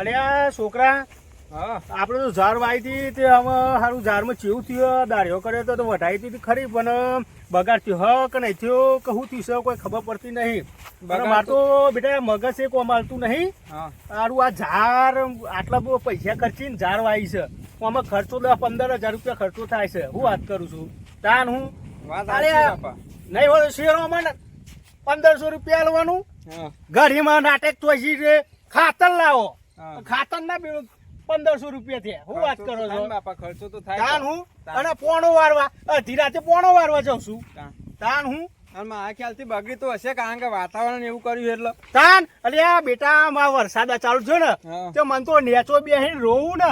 અરે આ છોકરા હા આપણે તો ઝાડ વાવી હતી તે હવે સારું ઝાડમાં ચેવું થયું દાળીઓ કર્યો તો વઢાઈ હતી ખરી પણ બગાડ થયો હ કે નહીં થયો કે શું થયું છે કોઈ ખબર પડતી નહીં. મારે તો બેટા મગજ એક અમાલતું નહીં. સારું આ ઝાડ આટલા બહુ પૈસા ખર્ચીને ઝાડ વાવી છે આમાં ખર્ચો 10-15 હજાર રૂપિયા ખર્ચો થાય છે. હું વાત કરું છું તાન હું નહીં હોય શેરોમાં 1500 રૂપિયા લેવાનું ઘડીમાં નાટક તો ખાતર લાવો ખાતર ના 1500 રૂપિયા થયા. હું વાત કરો છો બાપા ખર્ચો તો થાય હું અને પોણો વારવા અડધી રાતે પોણો વારવા જાઉં છું તાન હું આ ખ્યાલથી બગડી તો હશે કારણ કે વાતાવરણ એવું કર્યું એટલે તાન અરે આ બેટા માં વરસાદ ચાલુ છે ને તો મને તો નેચો બેહીને રોવું ને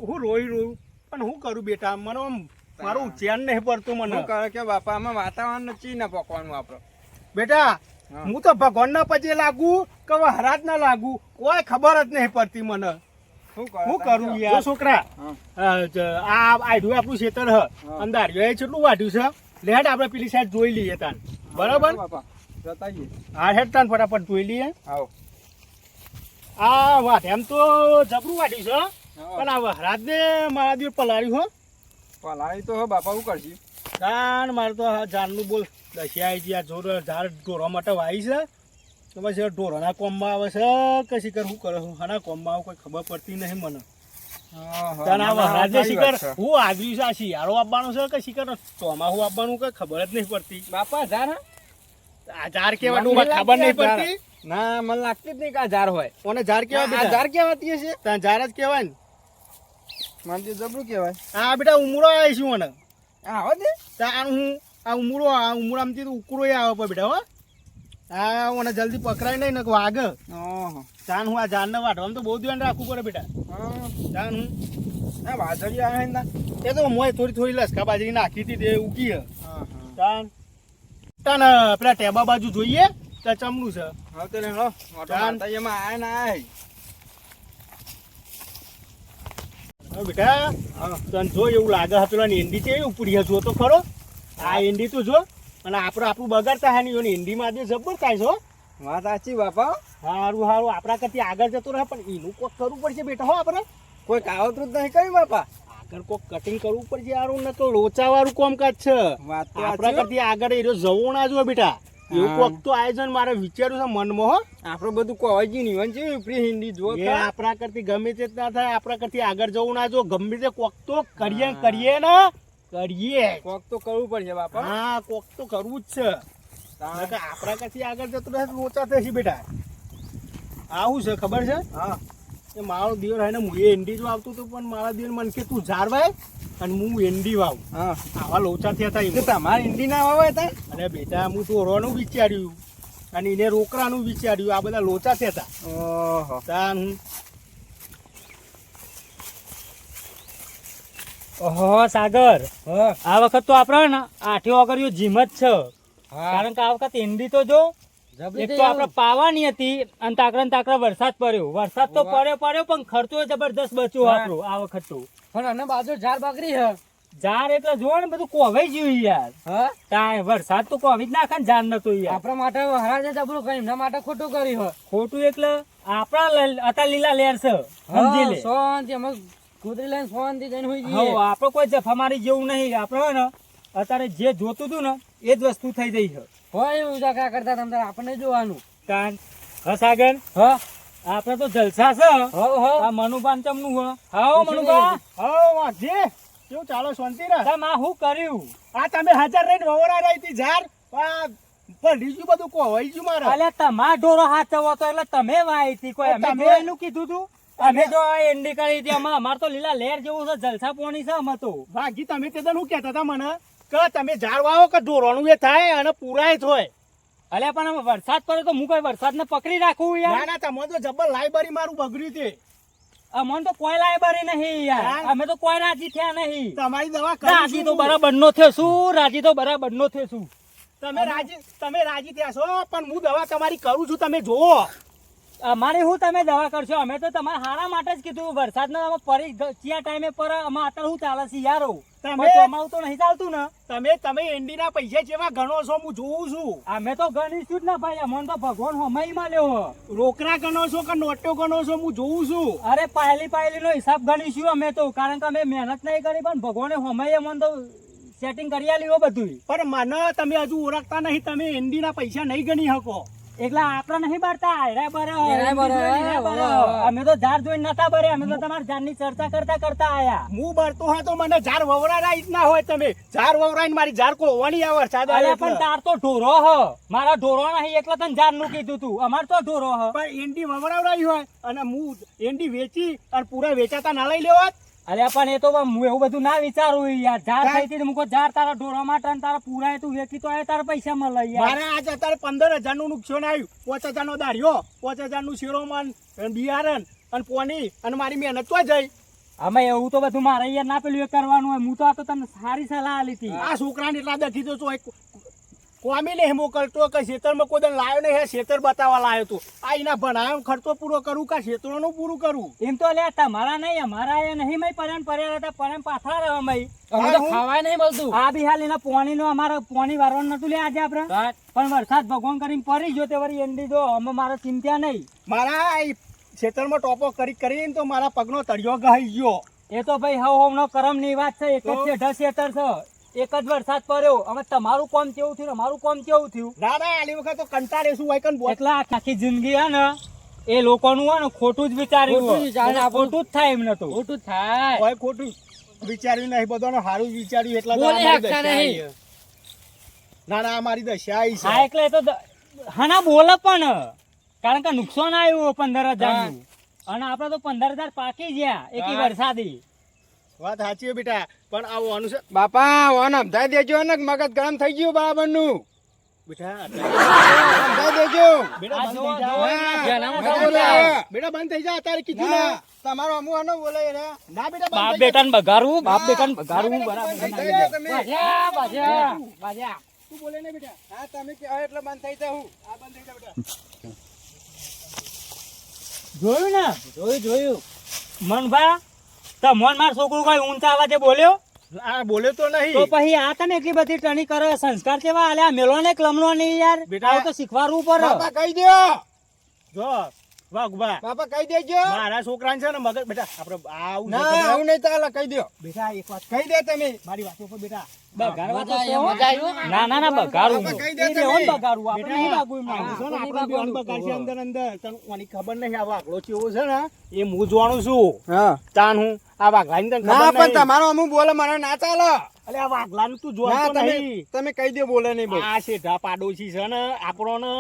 હું રોયું પણ હું કરું બેટા મને આમ મારું ચેન નહીં પડતું મને કરે કે બાપા આમાં વાતાવરણ ચી ના પકવાનું આપડે બેટા હું તો ભગવાન ના પછી લાગુ કે હરાજ ના લાગુ કોઈ ખબર જ નહીં પડતી મને શું કરું યાર છોકરા આ આડું આપણું ખેતર હ અંધાર્યો એ કેટલું વાઢ્યું છે લેટ આપણે પેલી સાઈડ જોઈ લઈએ તાન બરાબર હા હેડ તાન ફટાફટ જોઈ લઈએ. આ વાત એમ તો જબરું વાઢ્યું છે પણ આ વહરાજ ને મારા દિવસ પલાળ્યું હો પલાળી તો બાપા શું કરશી તાન મારે તો ઝાડનું બોલ દશિયા આવી આ જોર ઝાડ ઢોરવા માટે વાવી છે તો પછી ઢોરોના કોમમાં આવે છે કે શિખર શું કરે છું હાના કોમમાં આવે કોઈ ખબર પડતી નહીં મને. શિખર હું આવ્યું છે આ શિયાળો આપવાનું છે કે શિખર ચોમાસું આપવાનું કઈ ખબર જ નહીં પડતી બાપા ઝાડ આ ઝાડ કેવાનું ખબર નહીં પડતી ના મને લાગતી જ નહીં કે આ ઝાડ હોય કોને ઝાડ કેવાય ઝાડ કેવાતી હશે ત્યાં ઝાડ જ કેવાય ને મને જબરું કેવાય. હા બેટા ઉમરો આવે છે મને આવો દે ત્યાં હું આ ઉમરામાંથી તો ઉકળો આવે પણ બેટા હો હા મને જલ્દી પકડાય નહીં ને વાગ તાન હું આ ઝાડને વાઢવાનું તો બહુ ધ્યાન રાખવું પડે બેટા. તાન હું વાદળી આવે ને એ તો મોય થોડી લસકા બાજરી નાખી હતી તે ઉગી તાન તાન પેલા ટેબા બાજુ જોઈએ ત્યાં ચમનું છે હા તો એમાં આય ના આય બેટા તને જો એવું લાગે પેલા એંડી છે ઉપડી જો તો ખરો આ એંડી તો જો અને આપણું બગાડતા હા નહીં એંડી માં જબર થાય છો. વાત સાચી બાપા સારું આપણા કરતી આગળ જતો રહે પણ એનું કોક કરવું પડશે બેટા હો આપણે કોઈ કાવતરું જ નહીં કર્યું બાપા આગળ કોક કટિંગ કરવું પડશે યારું ને તો લોચા વાળું કામકાજ છે આપણા કરતી આગળ એ જવો ના જો બેટા એવું કોક તો આયોજન મારે વિચાર્યું છે મનમાં હો આપડે બધું કોઈ જીવન છે પ્રી હિન્દી જો આપણા કરતી ગમે તે ના થાય આપણા કરતી આગળ જવું ના જો ગમે તે કોક તો કરીએ ને કોક તો કરવું પડશે બાપા. હા કોક તો કરવું જ છે આપણા કરતી આગળ જતો રહે લોચા થશે બેટા. આવું છે ખબર છે હા એ મારો દિયર હોય ને હું એ એંડી જો આવતું હતું પણ મારા દિયર મને કે તું ઝાડ વાય અને હું એંડી વાવ આવા લોચા થયા હતા તમારે એંડી ના વાવાય હતા. અને બેટા હું ઢોરવાનું વિચાર્યું અને એને રોકડાનું વિચાર્યું આ બધા લોચા થયા હતા. ઓહો સાગર આ વખત તો આપડે ને 8 ઓગળ્યો જીમ જ છે કારણ કે આ વખત એંડી તો જો એક તો આપડે પાવાની હતી અને તાકરા વરસાદ તો પડ્યો પણ ખર્ચો જબરદસ્ત બચ્યો આપણો આ વખત તો. પણ અને બાજુ ઝાડ બગડી હે ઝાડ એટલે જો ને બધું કોવાઈ ગયું યાર વરસાદ તો કોવી જ નાખે ને ઝાડ નતો યાર આપણા માટે હરાજે જબરું કર્યું એમના માટે ખોટું કર્યું ખોટું એટલે આપડા હતા લીલા લેર છે સમજી લે શાંતિ અમે કુદરી લઈને શાંતિ જઈને હોઈ જઈએ. આપડે કોઈ જફા મારી જેવું નહીં આપડે ને અત્યારે જે જોતું હતું ને એ જ વસ્તુ થઈ ગઈ છે હોય એવું ઉજાગરા કરતા તમને આપણને જોવાનું કાન સાગર આપડે તો જલસા છે આ મનુભાન ચમનું મનુભા કેવું ચાલો શાંતિ રે તમે શું કર્યું આ તમે હાજર રહીને વવરા રહી હતી ઝાડ પડી ગયું બધું કોવાઈ ગયું મારે. એટલે તમારા ઢોરો હાચવો તો એટલે તમે વાઈ હતી કોઈ અમે એનું કીધું તું અમે જો એન્ડી કરી હતી અમાર તો લીલા લહેર જેવું છે જલસા પોણી છે અમે તો ભાગી તમે તે શું કહેતા હતા મને કે તમે ઝાડ વાવો કે ઢોરવાનું એ થાય અને પુરાય થાય. અલે પણ વરસાદ પડે તો હું કઈ વરસાદ ને પકડી રાખું યાર. ના તમે તો જબર લાઇબ્રેરી મારું બગડ્યું છે. અમને તો કોઈ લાઇબ્રેરી નહીં યાર અમે તો કોઈ રાજી થયા નહીં. તમારી દવા રાજી તો બરાબર નો થયો છું તમે રાજી થયા છો પણ હું દવા તમારી કરું છું તમે જોવો અમારે હું તમે દવા કરશો? અમે તો તમારા હારા માટે જ કીધું. વરસાદનો પરી કયા ટાઈમે પર અમારે અત્યારે શું ચાલે છે યારો? તમે- ચોમાવું તો નહીં ચાલતું ને. તમે એન્ડીના પૈસા જેવા ગણો છો હું જોઉં છું. અમે તો ગણીશું જ ને ભાઈ. અમને તો ભગવાન હમાઈ મળ્યો. રોકડા ગણો છો કે નોટો ગણો છો હું જોઉં છું. અરે પાયલી નો હિસાબ ગણીશું અમે તો, કારણ કે અમે મહેનત નહીં કરી, પણ ભગવાને હમાઈ અમને તો સેટિંગ કરી આલ્યું બધું. પણ મને તમે હજુ ઓળખતા નહીં. તમે એન્ડીના પૈસા નહીં ગણી શકો. એટલે આપડે નહીં બારતા. એરાય બરે. અમે તો ઝાડ જોઈને નતા બરે. અમે તો તમારા ઝાડની ચર્ચા કરતા આયા. હું બરતો હોય તો મને ઝાડ વવરાડા જ ના હોય. તમે ઝાડ વવરાઈને મારી ઝાડ કોવાની આવે સાદા અલ્યા એટલે. પણ તાર તો ઢોરો હ. મારા ઢોરો નહીં એટલે તને ઝાડ નું કીધું તું. અમાર તો ઢોરો હ. પણ એન્ડી વવરાવડાવી હોય અને હું એન્ડી વેચી અને પૂરા વેચાતા ના લઈ લેવાત. અલ્યા પણ એ તો હું એવું બધું ના વિચારું યાર. ઝાડ થઈ હતી મૂકો ઝાડ તારા ઢોરો માટે અને તારા પૂરા તું વેચી તો એ તારા પૈસા મળે યાર. મારે આજ અત્યારે 15,000 નું નુકસાન આવ્યું. 5,000 નો દાઢિયો, 5,000 નું શેરોમન, બિયારણ અને પોની અને મારી મહેનત તો જઈ. અમે એવું તો બધું મારે યાર ના પેલું એ કરવાનું હોય. હું તો આ તો તને સારી સલાહ આલી હતી. આ છોકરાને એટલા દખી દો છો. કોમી ને મોકલતો કે ખેતરમાં કોઈ દન લાવ્યો નહીં. ખેતર બતાવવા લાવ્યો તું. આ એના ભણાયો ખર્ચો પૂરો કરું કે ખેતરોનું પૂરું કરું? એમ તો લે તમારા નહીં અમારા એ નહીં મય પડ્યા હતા. પણ પાછા રહે મય. અમે તો ખાવાય નહીં મળતું. આ બી હાલ એના પોણી નો અમારે પોણી વારવાનું નતું લે આજે આપડે. પણ વરસાદ ભગવાન કરીને પડી ગયો તે વળી એન્ડી જો અમે મારા ચિંતા નહીં. મારા ખેતરમાં ટોપો કરીને તો મારા પગનો તળિયો ગહાઈ ગયો. એ તો ભાઈ હવ નો કરમ ની વાત છે. એક જ ખેતર છે. એક જ વરસાદ પડ્યો. હવે તમારું કામ કેવું થયું, અમારું કામ કેવું થયું? ના આલી વખત તો કંટાળે શું હોય કન બોલ. એટલે આખી જિંદગી હે ને એ લોકોનું હે ને ખોટું જ વિચાર્યું. ખોટું જ વિચારે. ખોટું જ થાય એમને તો. ખોટું થાય. કોઈ ખોટું વિચાર્યું નહીં. બધાને સારું જ વિચાર્યું એટલે તો બોલી અમારી શકતા દશા નહીં. આવી. ના અમારી દશા આવી હા છે. એટલે એ તો હાના બોલે પણ, કારણ કે નુકસાન આવ્યું 15,000 નું. અને આપડે તો 15,000 પાકી ગયા એકી વરસાદી. વાત સાચી છે બેટા. પણ આવું અનુસાર બાપા ઓન સમજાઈ દેજો ને મગજ ગરમ થઈ ગયું બરાબર નું. બેટા સમજાઈ દેજો. બેટા આ બંધ જો, થઈ જો, જા. જેના બેટા મોઢા બંધ થઈ બોલાવે. જા. બેટા બંધ થઈ જા. અત્યારે કીધું ને. ના, તમારો અમુ આનો બોલે રે. ના બેટા બંધ બાપ થઈ જા. બેટાને બગાડવું, બાપ બેટાને બગાડવું બરાબર બંધ થઈ નહીં. જાઓ તમે. બાજા. તું બોલે ને બેટા. હા તમે કહો એટલે બંધ થઈ જાઉં. આ બંધ થઈ જા બેટા. જોયું ને? જોયું. મનભા તો મોન માર છોકરું કઈ ઊંચા અવાજે બોલ્યો આ બોલ્યો તો નહીં. તો પછી આ તમે એટલી બધી ટણી કરે. સંસ્કાર કેવા આલ્યા? મેલો ને ક્લમનો નહીં યાર. બેટા. આવું તો શીખવાડવું પડે. બાપા કહી દો. જો વાઘબા બાપા કહી દેજો. મારા છોકરાને છે ને મગજ બેટા આપણે આવું છે ના ખબર? આવું નહીં ચાલે કહી દો. બેટા એક વાત કહી દે તમે. મારી વાતો પર બેટા. બગાડવા તો મજા તો- આવ્યું. ના બગાડવું. બાપા કહી દે ઈ તમે. રેવણ બગાડવું. આપણે બેટા, નહીં બાગવું એમ આ ના. છે ને આપણે બે અણ બગાડશે અંદર તને કોની ખબર નહીં. આ વાઘલો ચેવો છે ને એ હું જોવાનું છું. હા તાન હું આ વાઘલાની તને ના ખબર પણ નહીં. તમારો અમુ બોલે મને ના ચાલે. અલે આ વાઘલાનું તું ના જોતો તમે નહીં. તમે કહી દો બોલે નહીં બહુ. આ શેઠા પાડોશી છે ને આપણો ને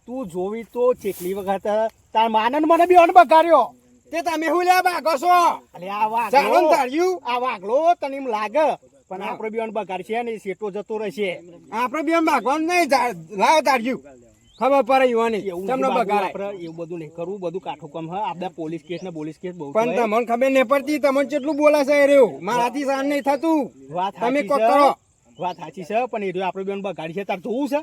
તું જોવી તો ચેટલી વખત તાર માનન મને બી અણ બગાડ્યો. તે તમે હું લ્યા ભાગો છો. અલે આ ચાલો ને વાઘલો તાર્યું. આ વાઘલો તને એમ લાગે પણ આપણે બી અણ બગાડશે ને શેઠો જતો રહેશે. આપણે બેન ભાગવાનું નહીં. લાવ તાર્યું. ખબર પડે યુવાની એવું તમને નહીં બાબુ, બગાડાય. આપણે એવું બધું નહીં કરવું. બધું કાઠું કામ હા. આપણે પોલીસ કેસ ને પોલીસ કેસ બહુ પણ થાય. તમને ખબર નહીં પડતી. તમને કેટલું બોલાશે એ રહ્યું. મારાથી સહન નહીં થતું. વાત તમે સાચી કોક છે. કરો. વાત સાચી છે પણ એ રહ્યું આપણે બેન બગાડી છે. તાર જોવું છે?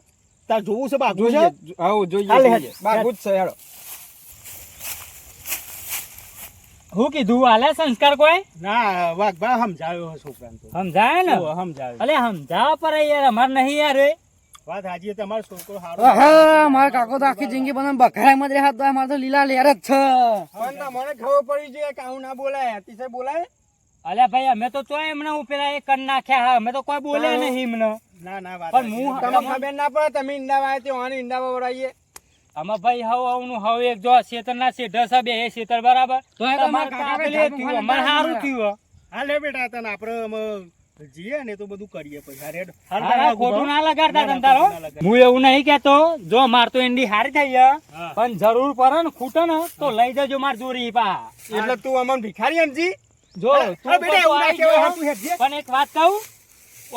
તાર જોવું છે બાજુ જોઈએ છે? આવું જોઈએ હાલે, જોઈએ. બાગુ જ છે હેડો. હું કીધું આલે સંસ્કાર કોઈ ના વાઘભા સમજાવ્યો છે છોકરાને તો. સમજાય ને? સમજાવ્યો. અલે સમજાવવા પડે યાર. અમાર નહીં યાર એ. વાત સાચી છે. તમારો છોકરો સારો હા મારા કાકો તો આખી જિંદગી બધા બખાડામાં જ રહ્યા હતા. મારે તો લીલા લેર જ છે. પણ તમને ખબર પડી જોઈએ કે આવું ના બોલાય. અતિશય બોલાય. અલ્યા ભાઈ અમે તો ચોય એમને હું પેલા એ કર નાખ્યા હા. અમે તો કોઈ બોલ્યા નહીં એમને. ના વાત પણ સાચી હું છે. તમને ખબર ના પડે. તમે ઈંડા વાય તે વાણી ઈંડા વવડાવીએ. અમે ભાઈ હવનું હવે એક જો શેતર ના શેઢ છે બે એ શેતર બરાબર. તો એ તમારે તમારા તો કાકા આ પેલું કઈ થયું, અમારે સારું થયું. હા લે બેટા તને આપણે જીએ ને તો બધું કરીએ પછી. હારે હેડ. હાલ હા, તારા ખોટું ના ઉભા. લગાડતા ના, ધંધારો. ખોટું ના લગાડ. હું એવું નહીં કેતો જો માર તો એંડી હારી થઈ ગયા હા. પણ જરૂર પડે ને ખૂટે ને તો લઈ જજો માર જોરી પા. એટલે તું અમને ભિખારી સમજી. જો તું અરે બેટા તો એવું ના આવી કહેવાય. ગયો. હા, તું હેડજે. પણ એક વાત કહું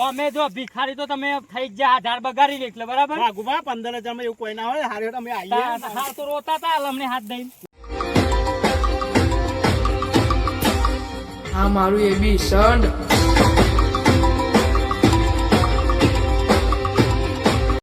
અમે જો ભિખારી તો તમે થઈ જ જા ઝાડ બગાડી લે એટલે બરાબર. વાઘુભા 15,000 માં એવું કોઈ ના હોય. હારે હેડ અમે આવીએ. હા તો રોતા તા અમને હાથ દઈને. આ મારું એ બી સંડ